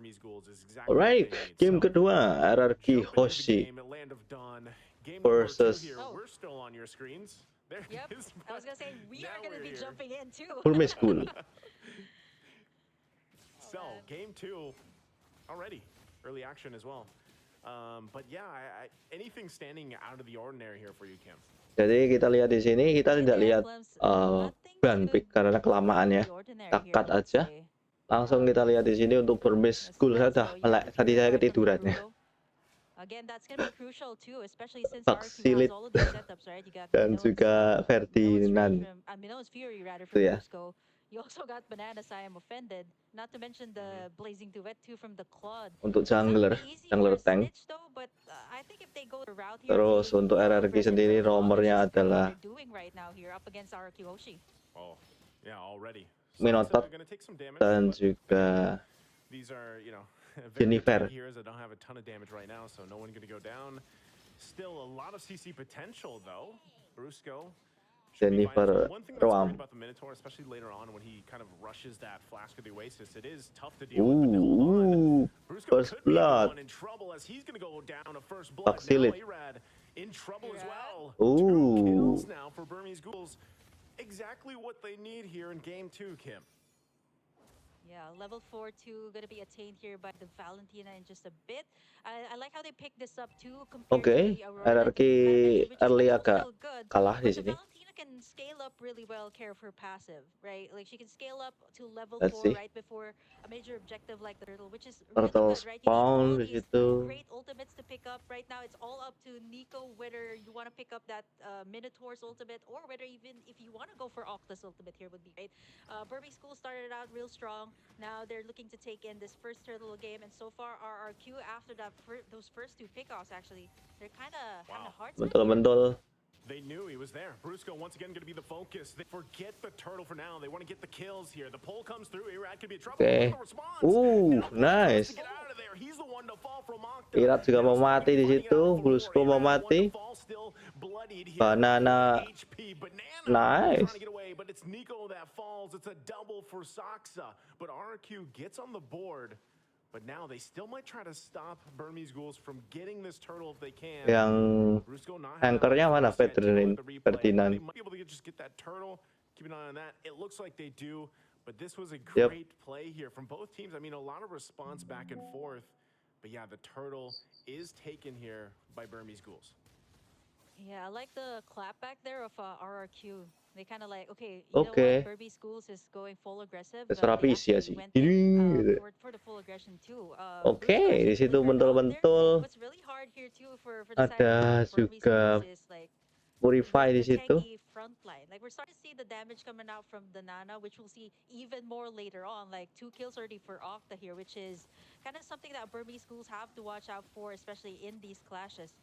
Burmese Ghouls is exactly what Alright, they need. game So, kedua RRQ jumping into the Hoshi game, Land of Dawn. Game number 2 versus here. We're still on your screens. There it Yep. is. I was gonna say we are gonna be here. jumping in too. Burmese Ghoul. So, game 2 already. Early action as well. But yeah, anything standing out of the ordinary here for you, Kim? Jadi kita lihat di sini, kita tidak lihat ban pick karena kelamaan ya. Kita cut aja. Langsung kita lihat di sini untuk Burmese Ghoul. Saya udah melek, tadi saya ketiduran ya. Again, that's gonna be crucial too, especially since Buck RQ has Silit all of these setups, right? You got dan juga Ferdinand. Mino's Fury rather Itu from ya. Brusco. You also got Bananas, I am offended. Not to mention the Blazing Duet too from the Claude. Untuk jungler tank. Stitch, though, but I think if they go the route here, Terus untuk RRQ sendiri roamernya adalah right now here up against RQ Hoshi. Oh, yeah, already. Minotaur dan juga These are, you know, Jennifer. heroes that don't have a ton of damage right now, so no one going to go down. Still a lot of CC potential though. Brusco. Jennifer One thing that's Roam. great about the Minotaur, especially later on when he kind of rushes that Flask of the Oasis, it is tough to deal with. But hold on. Brusco First could be the blood. one in trouble as he's going to go down a first blood. Buck Now Silit. Arad in trouble as well. Ooh. 2 kills now for Burmese Ghouls. Exactly what they need here in game 2, Kim. Yeah, level 4 2 gonna be attained here by the Valentina in just a bit. I like how they picked this up too compared to the Aurora RRQ early agak kalah di sini. Valentina can scale up really well, care of her passive, right? Like she can scale up to level Let's 4 see. right before a major objective like the turtle, which is Turtle really good, right? You need all spawn di these situ. great ultimates to pick up. Right now, it's all up to Nico whether you want to pick up that Minotaur's ultimate or whether even if you want to go for Octa's ultimate here would be great. Burmese School started out real strong. Now they're looking to take in this first turtle game, and so far RRQ after that those first 2 pickoffs actually they're kind of having a hard time. Betul-betul. They knew he was there. Brusco once again going to be the focus. They forget the turtle for now. They want to get the kills here. The pull comes through. Irad could be in trouble. Okay. Nice. He's the one to fall from Octa. Irad juga mau mati di situ. Brusco mau mati. Banana. Nice. Trying to get away, but it's Nico that falls. It's a double for Saksa. But RQ gets on the board. But now they still might try to stop Burmese Ghouls from getting this turtle if they can. Yang anchornya mana? Ferdinand. They might be able to just get that turtle. Keep an eye on that. It looks like they do. But this was a great play here from both teams. I mean, a lot of response back and forth. But yeah, the turtle is taken here by Burmese Ghouls. Yeah, I like the clap back there of RRQ. They kind of like, okay, you know what, Burmese Schools is going full aggressive. Terus rapi sih ya sih. For the full aggression too. Oke, di situ bentul-bentul. What's really hard here too for ada juga Purify di situ. Frontline. Like we're starting to see the damage coming out from the Nana, which we'll see even more later on. Like 2 kills already for Octa here, which is kind of something that Burmese Schools have to watch out for, especially in these clashes.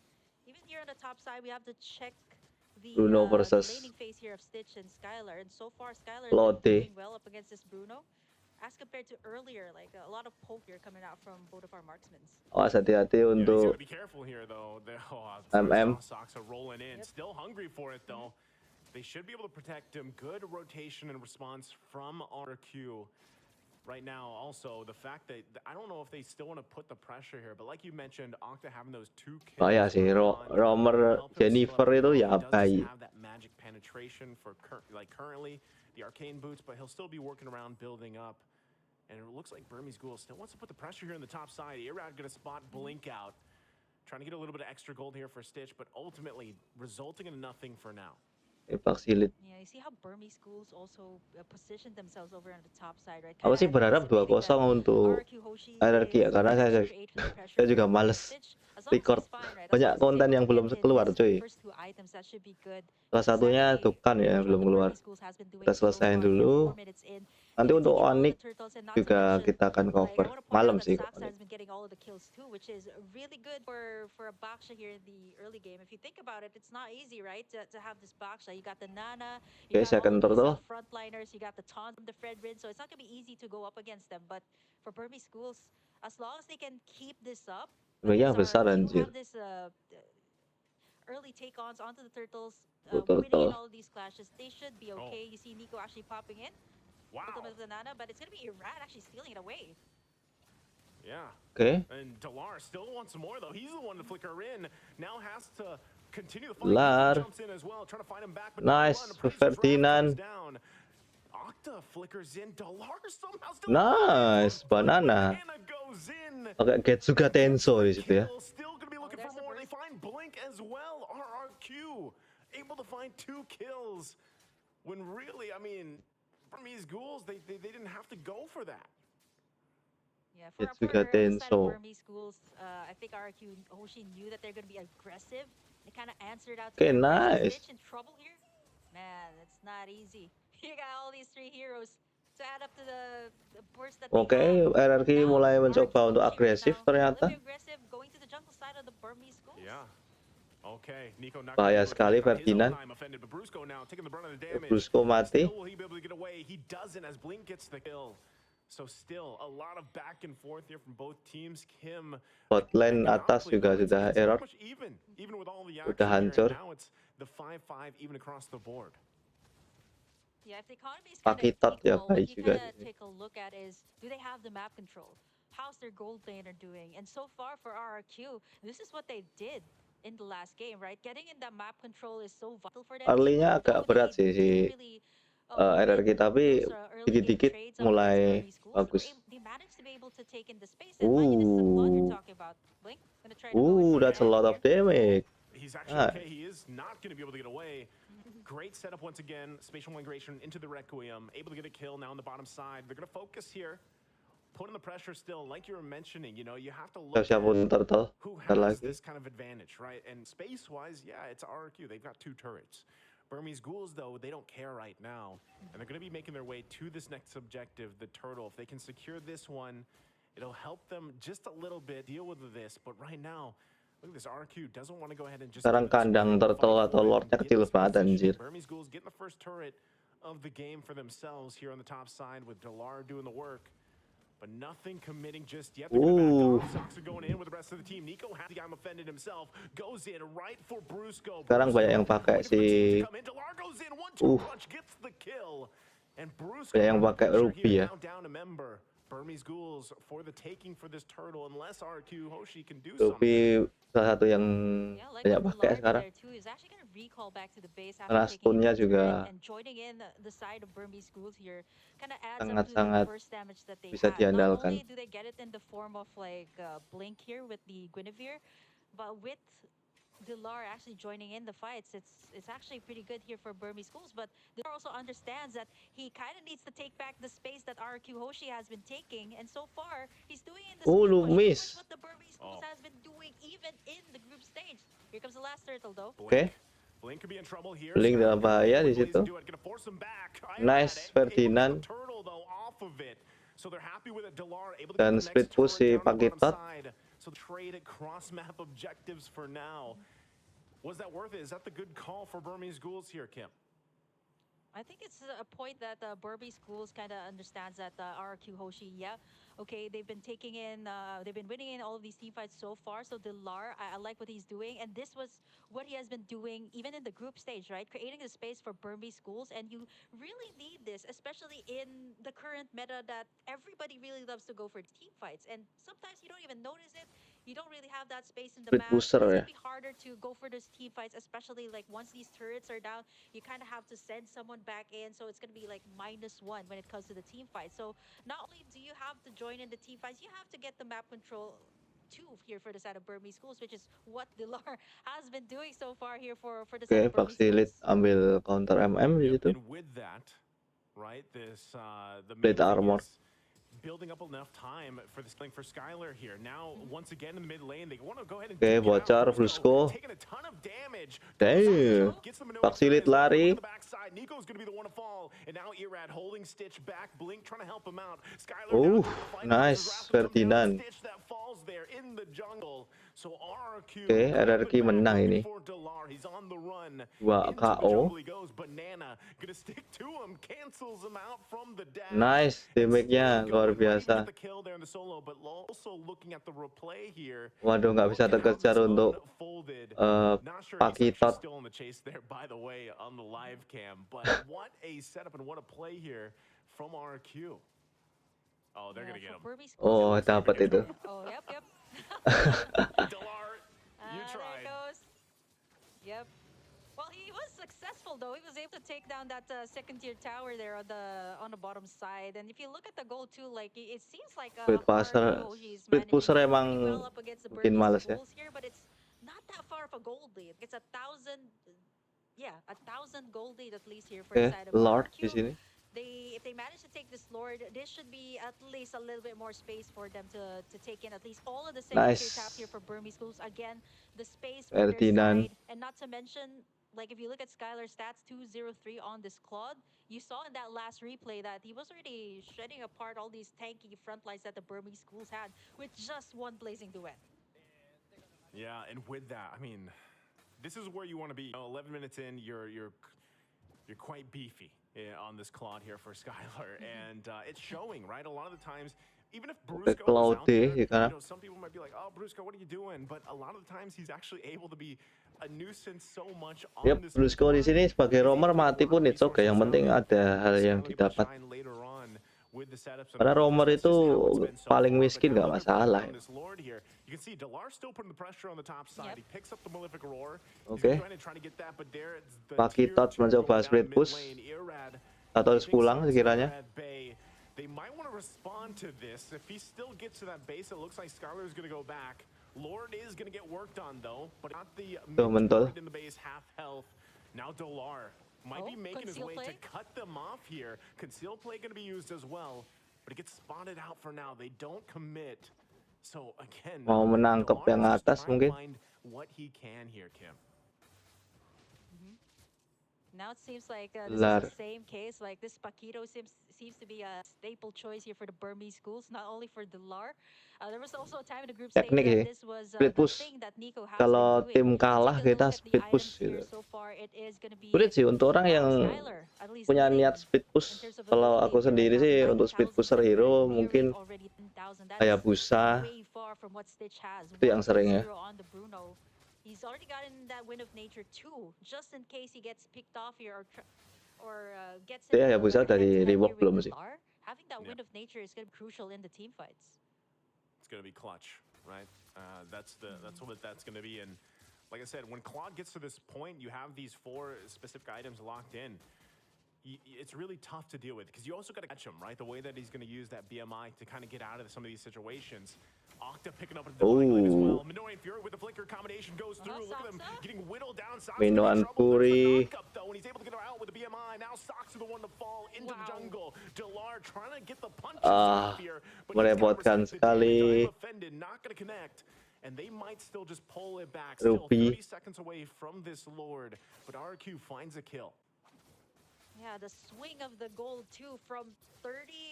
Even here on the top side, we have to check the Bruno versus laning phase here of Stitch and Skylar, and so far Skylar is doing well up against this Bruno, as compared to earlier, like a lot of poke here coming out from both of our marksmen. Oh, hati-hati untuk MM. Rolling in, still hungry for it though. They should be able to protect him. Good rotation and response from RQ. Right now, also, the fact that I don't know if they still want to put the pressure here, but like you mentioned, Octa having those 2 kills. Oh ya sih, roamer Jennifer itu ya bayi. Have that magic penetration for currently the arcane boots, but he'll still be working around building up. And it looks like Burmese Ghoul still wants to put the pressure here in the top side. Irad gonna spot Blink out, trying to get a little bit of extra gold here for Stitch, but ultimately resulting in nothing for now. Buck Silit. Yeah, you see how Burmese Schools also position themselves over on the top side, right? Aku sih berharap 2-0 untuk RRQ ya, karena saya juga males record banyak konten yang belum keluar cuy. Salah satunya dokkan ya belum keluar. Kita selesaiin dulu. Nanti untuk Onyx juga kita akan cover malam sih. Oke, second turtle. Sebenarnya besar anjir. Early take-ons onto the turtles, Turtle. winning in all of these clashes, they should be okay. You see Nico actually popping in. Wow. Ultimate Nana, but it's gonna be Irad actually stealing it away. Yeah. Oke. And Delar still wants more though. He's the one to flicker in. Now has to continue the fight. Nico Delar. jumps in as well, trying to find him back, but no run. Nice. Appraiser's wrath comes Ferdinand. down. Octa flickers in. Delar somehow still Nice. alive. Banana. Banana goes in. Oke, Getsuga Tenso di situ ya. Kill. Still gonna be looking for more. They find Blink as well. RRQ able to find 2 kills. When really, I mean, Burmese Ghouls, they didn't have to go for that. Yeah, Getsuga the side of Tenso. Burmese schools, I think RQ Hoshi knew that they're going to be aggressive. They kind of answered out to Okay, their aggressive. nice. Stitch in trouble here. Man, it's not easy. You got all these 3 heroes to add up to the burst that they Oke, have. RRQ Now, mulai mencoba RQ untuk Hoshi right agresif now, a little ternyata. bit aggressive, going to the jungle side of the Burmese schools. Yeah. Okay, Nico not Bahaya able to sekali connect on his own Ferdinand. time offended, but Brusco now taking the brunt of the damage. Brusco mati. Still will he be able to get away? He doesn't as Blink gets the kill. So still a lot of back and forth here from both teams. Kim Bot lane atas economically, juga though, sudah it's error. pretty much even with all the Udah action here, hancur. and now it's the 5-5 even across the board. Yeah, if the economy is kind of Pakitot ya equal, what baik you juga kind of sih. take a look at is, do they have the map control? How's their gold laner doing? And so far for RRQ, this is what they did in the last game, right? Getting in that map control is so vital for them. Early-nya Even agak though berat they sih si didn't really RRQ, win tapi those early game dikit-dikit trades up against mulai Burmese schools, bagus. they managed to be able to take in the space. And mind you, this is a flood you're talking about. Blink, gonna try to go in for the That's a head lot here. of damage. He's actually okay. He is not going to be able to get away. Great setup once again. Spatial migration into the Requiem. Able to get a kill now on the bottom side. They're going to focus here. Putting the pressure still. Like you were mentioning, you know, you have to look at Turtle. who Ntar has lagi. this kind of advantage, right? And space-wise, yeah, it's RRQ. They've got 2 turrets. Burmese Ghouls, though, they don't care right now. And they're going to be making their way to this next objective, the turtle. If they can secure this one, it'll help them just a little bit deal with this. But right now, look at this, RQ doesn't want to go ahead and just Sekarang kandang turtle atau lordnya kecil banget anjir. Burmese Ghouls getting the first turret of the game for themselves here on the top side with Delar doing the work. But nothing committing just yet. They're gonna back off. Sucks going in with the rest of the team. Nico has the guy offended himself. Goes in right for Brusco. Sekarang banyak yang pakai si Delar goes in, 1-2 punch gets the kill. And Brusco banyak yang pakai Ruby ya. now down a member. Burmese Ghouls for the taking for this turtle unless RQ Hoshi can do Ruby something. salah satu yang banyak pakai sekarang. Karena stun-nya juga sangat-sangat bisa diandalkan. Delar actually joining in the fights, it's actually pretty good here for Burmese schools, but Delar also understands that he kind of needs to take back the space that RQ Hoshi has been taking, and so far he's doing in the miss. what the Burmese schools has been doing even in the group stage. Here comes the last turtle though. Oke. Blink could be in trouble here. Blink dalam bahaya di situ. Nice Ferdinand. Dan split push si Pakitot. So trade across map objectives for now. Was that worth it? Is that the good call for Burmese Ghouls here, Kim? I think it's a point that Burmese schools kind of understands that RQ Hoshi, yeah, okay, they've been taking in, they've been winning in all of these team fights so far. So Delar, I like what he's doing, and this was what he has been doing even in the group stage, right? Creating a space for Burmese schools, and you really need this, especially in the current meta that everybody really loves to go for team fights, and sometimes you don't even notice it. You don't really have that space in the map. It's gonna be harder to go for those team fights, especially like once these turrets are down, you kind of have to send someone back in. So it's gonna be like -1 when it comes to the team fight. So not only do you have to join in the team fights, you have to get the map control too here for the side of Burmese schools, which is what Delar has been doing so far here for the side of Burmese schools. Ambil counter MM gitu. And with that, right, this the plate armor. Building up enough time for this for Skylar here. Now, once again in the mid lane, they want to go ahead and bocor Brusco. Taking a ton of damage. Damn. Backseat lari. Nico's going to be the one to fall. And now Irad holding Stitch back. Blink trying to help him out. Skylar nice Ferdinand. Stitch that falls there in the jungle. So RRQ RRQ menang ini. 2 KO. Nice, damage-nya luar biasa. Waduh, nggak bisa terkejar untuk Pakitot. Oh, they're Yeah, gonna get for him. Burmese schools. Oh, Looks like they're dapat gonna itu. get him. Oh, yep, yep. Delar, you There it tried. goes. Yep. Well, he was successful though. He was able to take down that second tier tower there on the bottom side. And if you look at the goal too, like it seems like Split RQ pusher, Hoshi is split managing pusher to do emang pretty well up against the bikin Burmese males ya. schools here, but it's not that far of a gold lead. It's 1,000 gold lead at least here for the side of Lord di RQ. sini. If they manage to take this lord, this should be at least a little bit more space for them to take in at least all of the second tier taps here Nice. for Burmese schools. Again, the space for their Ferdinand. side, and not to mention, like if you look at Skylar's stats, 203 on this Claude, you saw in that last replay that he was already shredding apart all these tanky front lines that the Burmese schools had with just one blazing duet. Yeah, and with that, I mean, this is where you want to be. 11 minutes in, you're quite beefy on this Claude here for Skylar, and it's showing, right? A lot of the times, even if Brusco is out there, Cloudy ya kan. some people might be like, "Oh, Brusco, what are you doing?" But a lot of the times, he's actually able to be a nuisance so much on Yep, this Blusko di board. sini sebagai He's able roamer to get a mati lot pun of it's okay. Yang resources penting out, ada and hal yang Skylar able to didapat. shine later on with the setups and Karena approaches. roamer That's itu just how it's been so paling far. But miskin now nggak they're putting masalah on ya. this Lord here. You can see Delar still putting the pressure on the top side. Yep. He picks up the Malefic Roar. Oke. He's going to try to get that, but there it's the Paki tier Tot 2 mencoba going down split mid push. lane. Irad, Atau harus keeping pulang some sekiranya. tower at bay. They might want to respond to this. If he still gets to that base, it looks like Skylar is going to go back. Lord is going to get worked on though, but not the mid turret in the base, half health. Now Delar might be making his way to cut them off here. Conceal play going to be used as well, but it gets spotted out for now. They don't commit. So again, Mau menangkap yang Delar is just atas trying to mungkin. find what he can here, Kim. Now it seems like this is the same case. Like this Paquito seems to be a staple choice here for the Burmese schools, not only for Delar. There was also a time in the group stage Teknik that ya. this was Split the push. thing that Nico has Kalau been doing. tim If you kalah take a kita look at the split items push here gitu. so far, it is going to be Sulit sih untuk orang now yang Skylar at least punya leading niat split in push. terms of Kalau ability aku here right sendiri now. sih untuk split pusher hero 9,700, mungkin nearly already 10,000. That is Hayabusa way far from what Stitch has. itu yang sering ya. 1.0 on the Bruno. He's already gotten that win of nature too, just in case he gets picked off here or gets into Ya, like bisa a dari head-to-head rework here belum with sih? Delar. Having that win of nature is going to be crucial in the team fights. It's going to be clutch, right? That's what that's going to be. And like I said, when Claude gets to this point, you have these 4 specific items locked in. It's really tough to deal with because you also got to catch him, right? The way that he's going to use that BMI to kind of get out of some of these situations. Octa picking up a divine line as well. Minoan Fury with the flicker combination goes through. Look at them getting whittled down. Minoan Fury. Though, and he's able to get her out with the BMI. Now Sox are the one to fall into the jungle. Delar trying to get the punches off here, but merepotkan sekali. offended, not going to connect. And they might still just pull it back. Still 30 seconds away from this Lord, but RQ finds a kill. Yeah, the swing of the gold too from 38k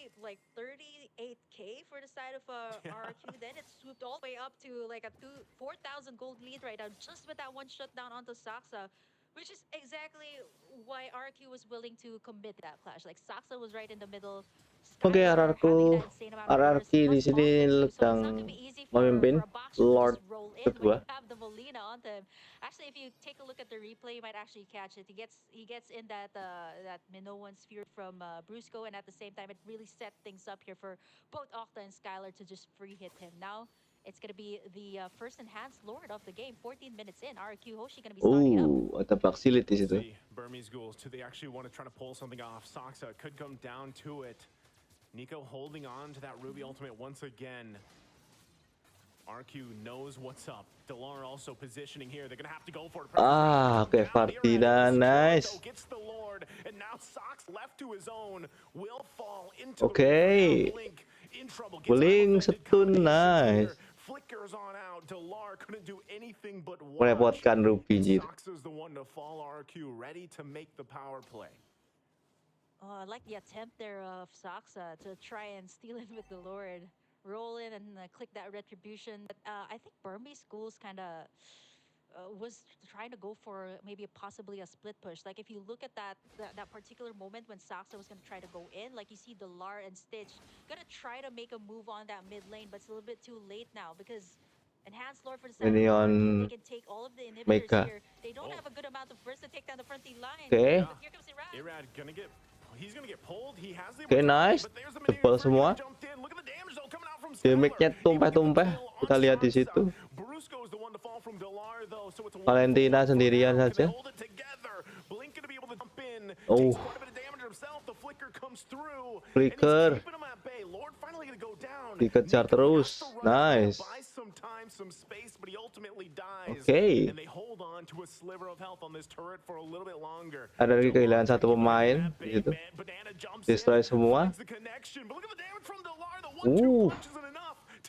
for the side of RQ. Then it swooped all the way up to like a 4,000 gold lead right now, just with that one shutdown onto Saxa, which is exactly why RQ was willing to commit that clash. Like Saxa was right in the middle. Oke, RRQ di sini sedang memimpin Lord kedua. Actually, if you take a look at the replay, you might actually catch it. He gets in that Minoan sphere from Brusco, and at the same time, it really set things up here for both Octa and Skylar to just free hit him. Now it's gonna be the first enhanced Lord of the game. 14 minutes in, RQ Hoshi gonna be starting up. Ada Baxilit di situ. Burmese Ghouls, do they actually want to try to pull something off? Soxa could come down to it. Nico holding on to that Ruby ultimate once again. RQ knows what's up. Delar also positioning here. They're gonna have to go for it. Okay, Ferdinand, nice. Gets the Lord, and now Sox left to his own will fall into the Blink setun, nice. Flickers on out. Delar couldn't do anything but watch. Merepotkan Ruby jir. Sox is the one to fall. RQ ready to make the power play. I like the attempt there of Saxa to try and steal in with the Lord. Roll in and click that retribution. But I think Burmese schools kind of was trying to go for maybe possibly a split push. Like if you look at that particular moment when Saxa was going to try to go in, like you see Delar and Stitch going to try to make a move on that mid lane, but it's a little bit too late now because Enhanced Lord for the side on they can take all of the inhibitors here. They don't have a good amount of burst to take down the front line. Okay. But here comes Irad. Irad gonna get He's gonna get pulled. He has the Oke, immortality, nice. but there's the Jebol maneuver semua. jumped in. Look at the damage though coming out from Damage-nya Skylar. Able to get the tumpah-tumpah. kill Kita on lihat di Saksa. situ. Brusco is the one to fall from Delar though, so it's a Valentina sendirian Can they saja. hold it together? Blink gonna be able to jump in. Oh. Takes quite a bit of damage himself. The flicker comes through. Flicker. And he's keeping him at bay. Lord finally gonna go down. Dikejar Nico terus. has to run out there, Nice. buy some time, some space, but he ultimately dies. Oke. And they hold on to a sliver of health on this turret for a little bit longer. Ada lagi kehilangan satu pemain di situ. Destroy semua.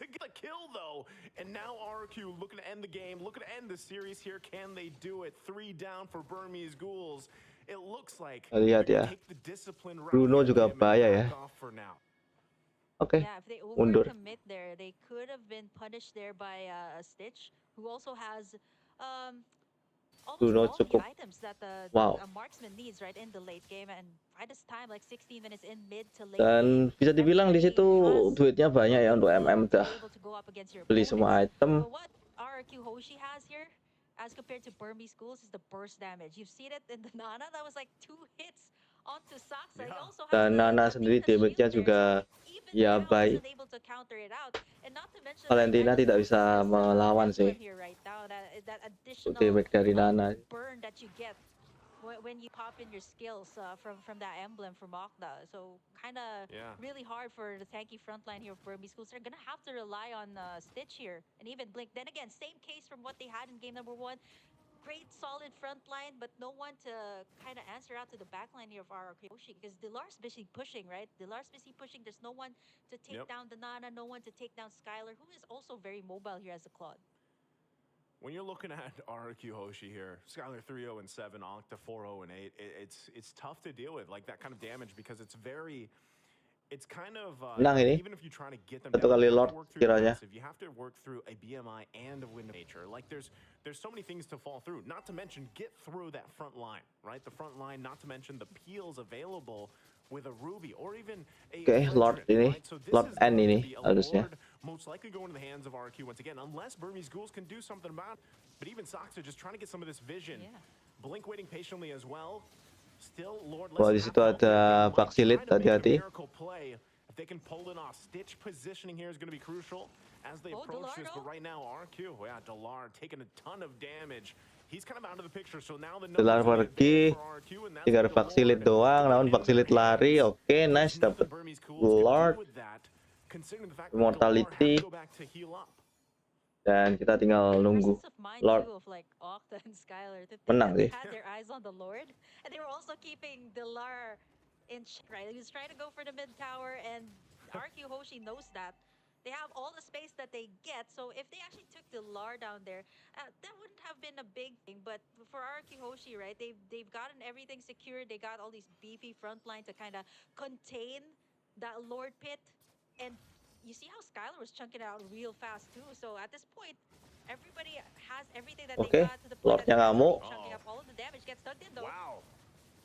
To get a kill though, and now RQ looking to end the game, looking to end the series here. Can they do it? 3 down for Burmese Ghouls. It looks like Lihat ya. take the discipline route Bruno here, juga Tim, and bahaya ya. back off for now. Oke. Yeah, if they Mundur. overcommit there, they could have been punished there by Stitch, who also has almost Bruno all the cukup. items that the Wow. marksman needs right in the late game, and by this time like 16 minutes in mid to late Dan game, bisa dibilang di situ everybody has duitnya banyak ya untuk enough MM to dah be able to go up against your beli semua opponents. item. But what RRQ Hoshi has here, as compared to Burmese Schools, is the burst damage. You've seen it in the Nana, that was like 2 hits onto Saksa. He also has Dan Nana the sendiri Vita damage-nya shield there, juga so even ya now baik. isn't able to counter it out. And not to mention, Valentina like, I tidak love bisa this melawan emblem sih here right now, that untuk additional damage dari Nana. burn that you get when you pop in your skills from that emblem from Okta. So kind of really hard for the tanky frontline here of Burmese Schools. They're gonna have to rely on Stitch here and even Blink. Then again, same case from what they had in game number 1. Great solid front line, but no one to kind of answer out to the back line here of our Yoshi, because Dilar's busy pushing, right? Dilar's busy pushing. There's no one to take down the Nana, no one to take down Skylar, who is also very mobile here as a Claude. When you're looking at RQ Hoshi here, Skylar 3-0 and 7, Octa 4-0 and 8, it's tough to deal with, like that kind of damage, because it's kind of even if you try to get them Satu down, kali you have Lord to work through kiranya. the you have to work through a BMI and a wind of nature. Like there's so many things to fall through. Not to mention get through that front line, right? The front line. Not to mention the peels available with a Ruby or even a Lord ini, right? So this Lord is N going to ini be a harusnya. Lord, most likely going to the hands of RQ once again, unless Burmese Ghouls can do something about it. But even Sox are just trying to get some of this vision. Blink waiting patiently as well. Still, Lord, Wah, di situ ada Baxilit, hati-hati. If they can pull it off, Stitch positioning here is going to be crucial as they approach this. But right now, RQ, Delar taking a ton of damage. He's kind of out of the picture. So now the Delar pergi, tinggal Baxilit doang. Namun Baxilit lari, oke, nice, dapat Lord, Immortality, dan kita tinggal nunggu Lord menang sih. And they were also keeping Delar in check, right? He was trying to go for the mid tower, and RQ Hoshi knows that. They have all the space that they get, so if they actually took the Lar down there, that wouldn't have been a big thing. But for RQ Hoshi, right, they've gotten everything secured. They got all these beefy front line to kind of contain that Lord pit, and you see how Skylar was chunking it out real fast too. So at this point, everybody has everything that they got to the point that they're chunking up. All of the damage gets dug in though. Wow.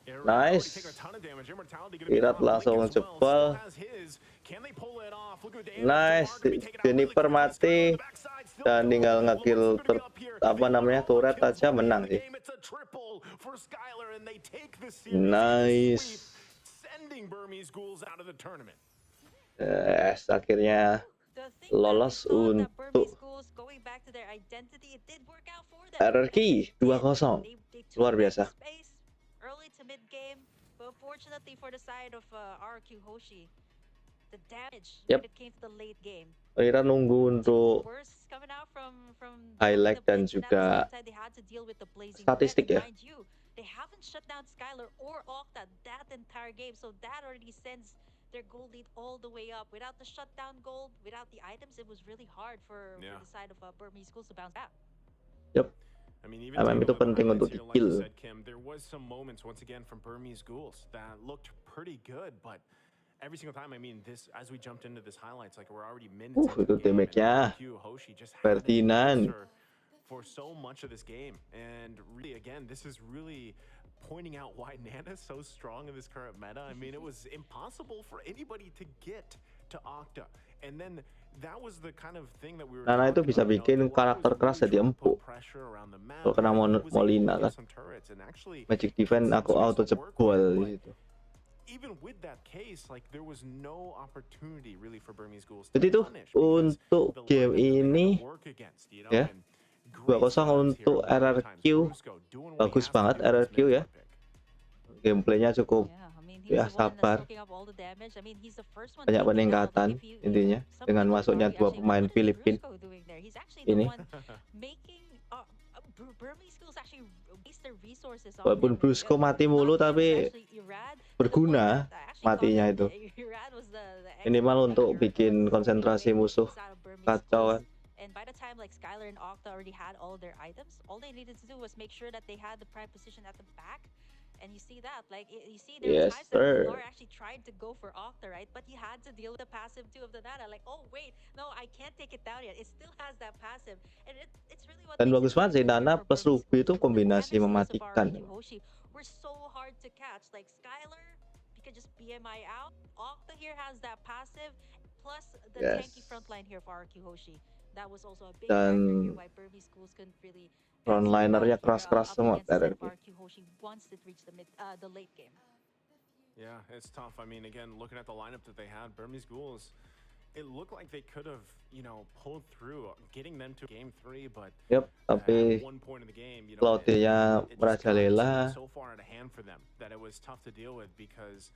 Nice. Irat langsung cepel. Nice. Jennifer mati dan tinggal ngekill turret aja menang sih. Nice. Yes, akhirnya lolos untuk RRQ 2-0. Luar biasa. Early to mid game, but fortunately for the side of RQ Hoshi, the damage when it came to the late game. Kira nunggu untuk highlight dan juga statistik ya. They haven't shut down Skylar or Octa that entire game, so that already sends their gold lead all the way up. Without the shutdown gold, without the items, it was really hard for the side of Burmese Schools to bounce back. Yep. I mean, even itu penting untuk di-kill. Like Kim, there was some moments once again from Burmese Ghouls that looked pretty good, but every single time, I mean, this as we jumped into this highlights, like we're already minutes into itu the game, damage-nya Ferdinand for so much of this game. And really, again, this is really pointing out why Nana's so strong in this current meta. I mean, it was impossible for anybody to get to Octa. And then that was the kind of thing that we were Nana itu bisa bikin karakter keras jadi empuk. Kalau kena Molina kan. Magic Defense aku auto jebol di situ. even with that case, like there was no opportunity really for Burmese Ghouls to Jadi tuh punish because untuk the game lineup that they had ini to work against, you know, ya, and great 2-0 startups here untuk a number of times. RRQ. Brusco doing what he Bagus has to banget do with his RRQ ya. Minotaur pick. Gameplaynya cukup Yeah, I mean, he's ya the one sabar. soaking up all the damage. I mean, he's the first one Banyak taking down. Like, peningkatan if intinya some dengan people would masuknya argue, 2 actually, pemain what is Filipin Brusco doing there? He's actually the ini. one making Burmese schools actually waste their resources on Walaupun him. Brusco mati Not mulu him, tapi actually Irad, to the point berguna that I actually thought matinya that itu. Irad was the Minimal expert untuk here. bikin But konsentrasi anyway, musuh it's out of Burmese kacau schools. kan. And by the time like Skylar and Octa already had all their items, all they needed to do was make sure that they had the prime position at the back. And you see that, like, you see there were Yes times that sir. Pilar actually tried to go for Octa, right? But he had to deal with the passive too of the Nana. Like, oh wait, no, I can't take it down yet. It still has that passive, and it's really what Dan makes bagus it banget sih difficult here Nana for plus Burmese Ruby schools itu because the kombinasi damage skills of mematikan. RRQ Hoshi were so hard to catch. Like Skylar, you could just BMI out. Octa here has that passive, plus the tanky Yes. front line here for RRQ Hoshi. That was also a big Dan factor here why Burmese schools couldn't really survive frontlinernya here keras-keras up semua against the set of RRQ. RQ Hoshi once it reached the late game. Yeah, it's tough. I mean, again, looking at the lineup that they had, Burmese Ghouls, it looked like they could have, you know, pulled through, getting them to game 3, but Yep, at tapi one point in the game, you know, Claudia it just got merajalela. so far out of hand for them that it was tough to deal with because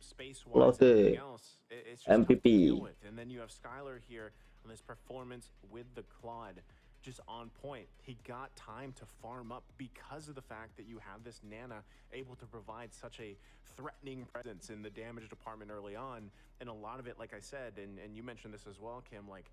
space-wise and Claude everything else, it's just tough to deal MPP. with. And then you have Skylar here on this performance with the Claude just on point. He got time to farm up because of the fact that you have this Nana able to provide such a threatening presence in the damage department early on. And a lot of it, like I said, and you mentioned this as well, Kim, like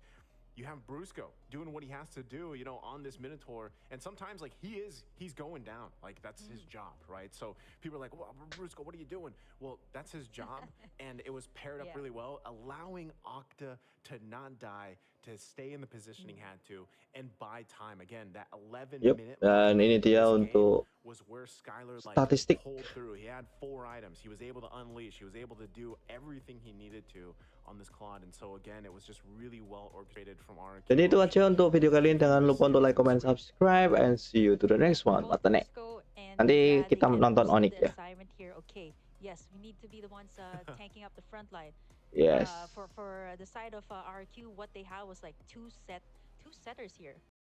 you have Brusco doing what he has to do, you know, on this Minotaur. And sometimes like he's going down. Like that's his job, right? So people are like, well, Brusco, what are you doing? Well, that's his job. And it was paired up Yeah. really well, allowing Octa to not die, to stay in the position he had to, and buy time. Again, that 11-minute Yep, dan ini dia untuk was where Skylar like statistik. pulled through. He had 4 items. He was able to unleash. He was able to do everything he needed to on this Claude. And so again, it was just really well orchestrated from RQ. Jadi itu aja untuk video kali ini. Jangan lupa untuk like, comment, subscribe, and see you to the next one. Both What the next? Brusco and Nanti Irad, they kita nonton understood Onyx the ya. assignment here. Okay, yes, we need to be the ones tanking up the front line. Yes. For the side of RQ, what they had was like two setters here.